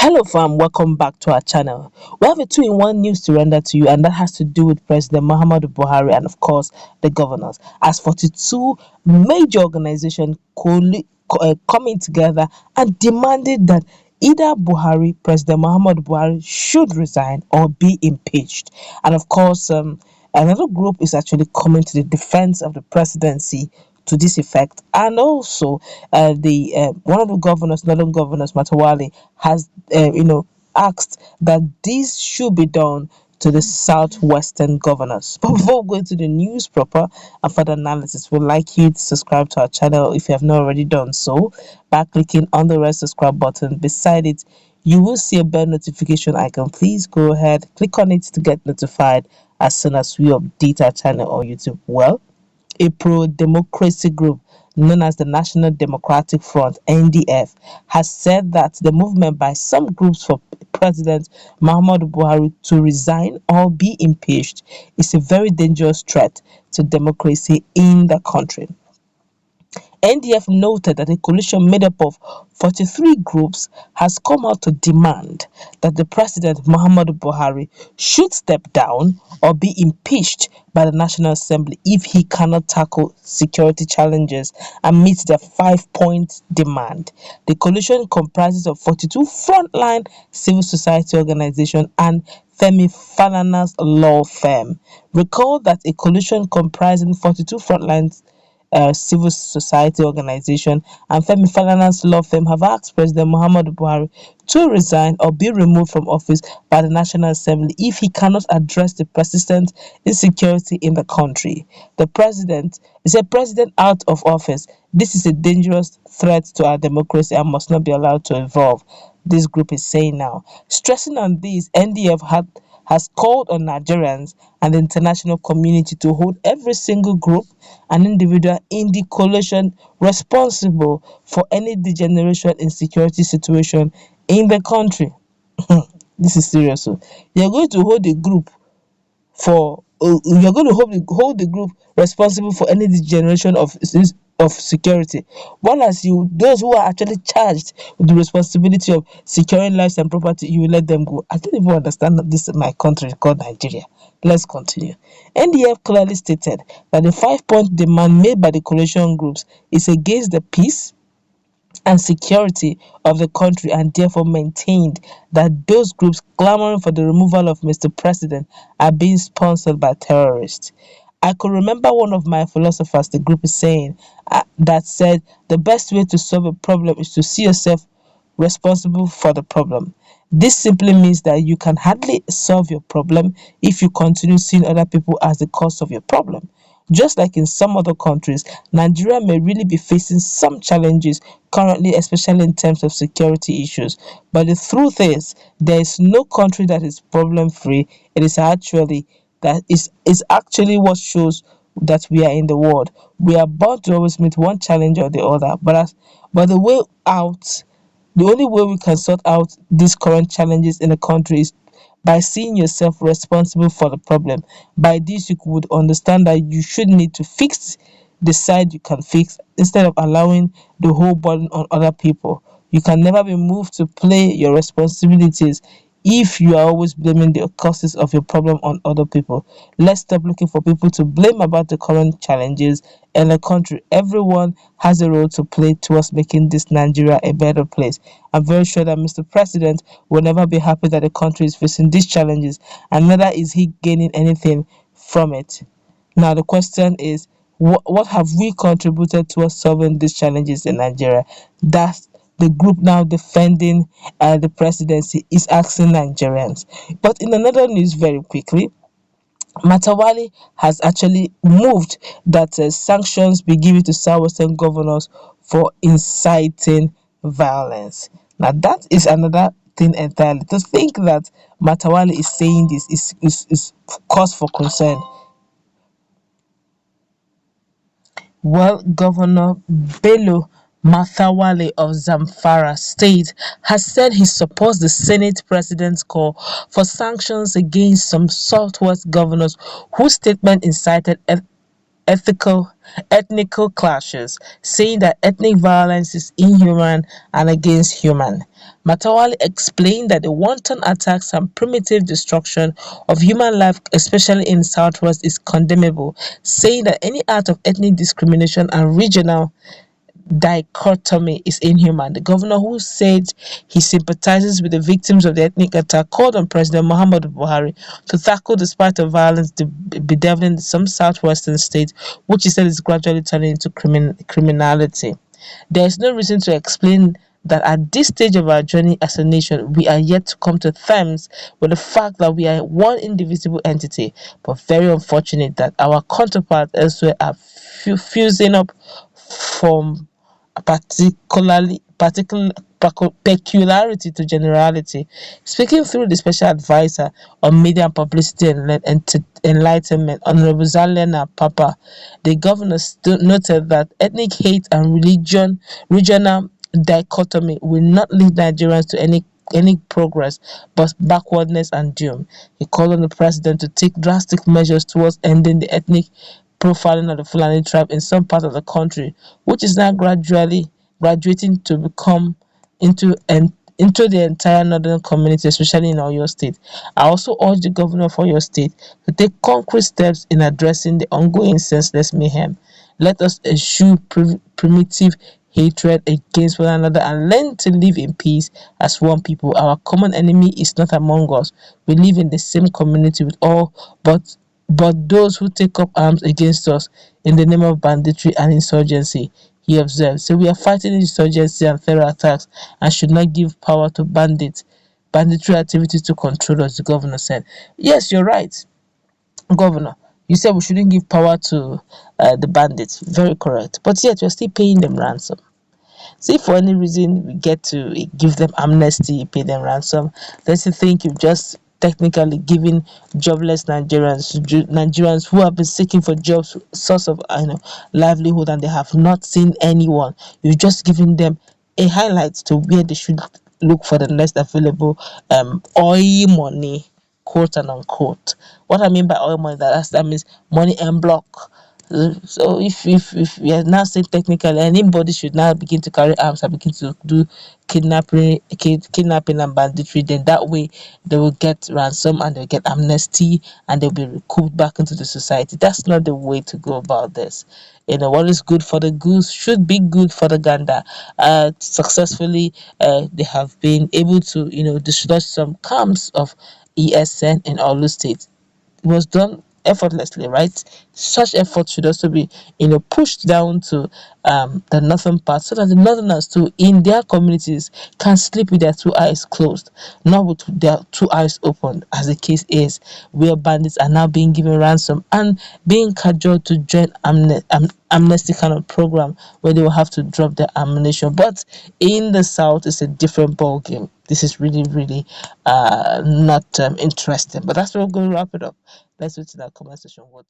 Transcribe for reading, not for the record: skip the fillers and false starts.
Hello fam, welcome back to our channel. We have a two-in-one news to render to you, and that has to do with President Muhammadu Buhari and of course the governors, as 42 major organizations coming together and demanded that either President Muhammadu Buhari should resign or be impeached. And of course, another group is actually coming to the defense of the presidency to this effect. And also, the one of the governors, northern governors, Matawalle, has asked that this should be done to the southwestern governors. But before we go into the news proper and further analysis, we'd like you to subscribe to our channel if you have not already done so by clicking on the red subscribe button. Beside it, you will see a bell notification icon. Please go ahead, click on it to get notified as soon as we update our channel on YouTube. Well, a pro-democracy group known as the National Democratic Front (NDF) has said that the movement by some groups for President Muhammadu Buhari to resign or be impeached is a very dangerous threat to democracy in the country. NDF noted that a coalition made up of 43 groups has come out to demand that the President Muhammadu Buhari should step down or be impeached by the National Assembly if he cannot tackle security challenges and meet their 5-point demand. The coalition comprises of 42 frontline civil society organizations and Femi Falana's law firm. Recall that a coalition comprising 42 frontline civil society organization and Femi Falana's law firm have asked President Muhammadu Buhari to resign or be removed from office by the National Assembly if he cannot address the persistent insecurity in the country. The president is a president out of office. This is a dangerous threat to our democracy and must not be allowed to evolve, this group is saying now. Stressing on this, NDF has called on Nigerians and the international community to hold every single group and individual in the coalition responsible for any degeneration in security situation in the country. This is serious. So you're going to hold a group for you're going to hold the group responsible for any degeneration of security, while as you those who are actually charged with the responsibility of securing lives and property, you will let them go. I don't even understand this in my country called Nigeria. Let's continue. NDF clearly stated that the 5-point demand made by the coalition groups is against the peace and security of the country, and therefore maintained that those groups clamoring for the removal of Mr. President are being sponsored by terrorists. I could remember one of my philosophers, the group is saying, that said the best way to solve a problem is to see yourself responsible for the problem. This simply means that you can hardly solve your problem if you continue seeing other people as the cause of your problem. Just like in some other countries, Nigeria may really be facing some challenges currently, especially in terms of security issues. But the truth is, there is no country that is problem free. It is actually is actually what shows that we are in the world. We are bound to always meet one challenge or the other. But the way out, the only way we can sort out these current challenges in the country is by seeing yourself responsible for the problem. By this, you would understand that you should need to fix the side you can fix instead of allowing the whole burden on other people. You can never be moved to play your responsibilities if you are always blaming the causes of your problem on other people. Let's stop looking for people to blame about the current challenges in the country. Everyone has a role to play towards making this Nigeria a better place. I'm very sure that Mr. President will never be happy that the country is facing these challenges, and neither is he gaining anything from it. Now, the question is, what have we contributed towards solving these challenges in Nigeria? That's the group now defending the presidency is asking Nigerians. But in another news, very quickly, Matawalle has actually moved that sanctions be given to southwestern governors for inciting violence. Now, that is another thing entirely. To think that Matawalle is saying this is cause for concern. Well, Governor Bello Matawalle of Zamfara State has said he supports the Senate President's call for sanctions against some Southwest governors whose statement incited ethical ethnical clashes, saying that ethnic violence is inhuman and against human. Matawalle explained that the wanton attacks and primitive destruction of human life, especially in Southwest, is condemnable, saying that any act of ethnic discrimination and regional dichotomy is inhuman. The governor, who said he sympathizes with the victims of the ethnic attack, called on President Muhammadu Buhari to tackle the spate of violence bedeviling some southwestern states, which he said is gradually turning into criminality. There is no reason to explain that at this stage of our journey as a nation, we are yet to come to terms with the fact that we are one indivisible entity, but very unfortunate that our counterparts elsewhere are fusing up from particular peculiarity to generality. Speaking through the special advisor on media and publicity and enlightenment, Honorable Zalena Papa, the governor noted that ethnic hate and regional dichotomy will not lead Nigerians to any progress but backwardness and doom. He called on the president to take drastic measures towards ending the ethnic profiling of the Fulani tribe in some parts of the country, which is now gradually graduating to become into the entire northern community, especially in Oyo State. I also urge the governor of Oyo State to take concrete steps in addressing the ongoing senseless mayhem. Let us eschew primitive hatred against one another and learn to live in peace as one people. Our common enemy is not among us. We live in the same community with all, but those who take up arms against us in the name of banditry and insurgency, he observed. So we are fighting insurgency and terror attacks and should not give power to banditry activities to control us, the governor said. Yes, you're right, governor. You said we shouldn't give power to the bandits. Very correct. But yet you're still paying them ransom. See, if for any reason we get to give them amnesty, pay them ransom, let's think you've just technically given jobless Nigerians who have been seeking for jobs, source of livelihood, and they have not seen anyone. You've just given them a highlight to where they should look for the next available oil money, quote and unquote. What I mean by oil money, that means money en block. So if we are now saying technically anybody should now begin to carry arms and begin to do kidnapping and banditry, then that way they will get ransom and they'll get amnesty and they'll be recouped back into the society. That's not the way to go about this. What is good for the goose should be good for the gander. Successfully, they have been able to dislodge some camps of ESN in all the states. It was done effortlessly, right? Such effort should also be, pushed down to the northern part so that the northerners too, in their communities, can sleep with their two eyes closed, not with their two eyes open, as the case is, where bandits are now being given ransom and being cajoled to join amnesty kind of program where they will have to drop their ammunition. But in the south, it's a different ball game. This is really, really not interesting. But that's where we're going to wrap it up. Let's wait in our comment section. What